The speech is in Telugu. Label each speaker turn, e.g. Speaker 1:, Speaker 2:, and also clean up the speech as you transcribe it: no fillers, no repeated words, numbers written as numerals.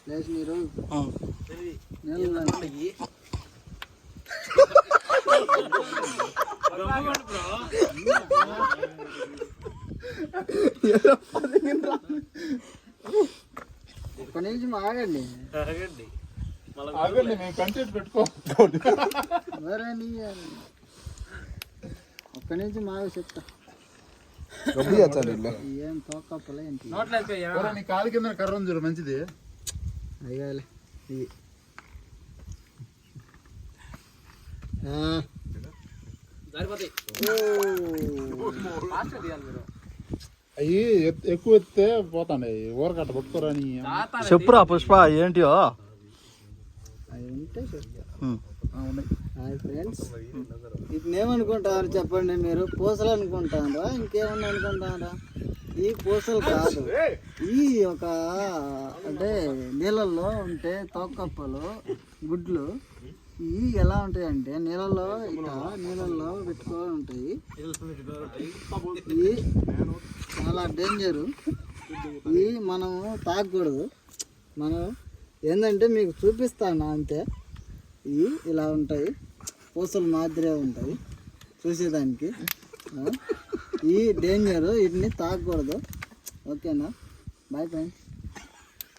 Speaker 1: లేచి మీరు ఒక్క నిమిషం ఆగండి
Speaker 2: మేము కంటెంట్ పెట్టుకో
Speaker 1: ఒక్క నిమిషం ఆగి చెప్తా ఏం తోకప్పలే
Speaker 2: నీ కాలు కింద కర్ర ఉంది చూడు మంచిది
Speaker 1: అయ్యాలి
Speaker 2: అయ్యి ఎక్కువ ఎత్తే పోతాండి ఊరకట్ట పట్టుకోరాని
Speaker 3: చెప్పురా పుష్ప ఏంటియో
Speaker 1: అవి ఉంటే చెప్తా. హాయ్ ఫ్రెండ్స్, వీటిని ఏమనుకుంటారు చెప్పండి మీరు? పూసలు అనుకుంటారా ఇంకేమన్నా అనుకుంటారా? ఈ పూసలు కాదు, ఈ ఒక అంటే నీళ్ళల్లో ఉంటే తోకప్పలు గుడ్లు ఇవి ఎలా ఉంటాయంటే నీళ్ళల్లో ఇట్లా నీళ్ళల్లో పెట్టుకొని ఉంటాయి. ఇవి చాలా డేంజరు. ఇవి మనము తాగకూడదు. మనం ఏంటంటే మీకు చూపిస్తాను అంతే. ఇవి ఇలా ఉంటాయి, పూసలు మాదిరే ఉంటాయి చూసేదానికి. ఈ డేంజరు, వీటిని తాగకూడదు. ఓకేనా? Bye friends.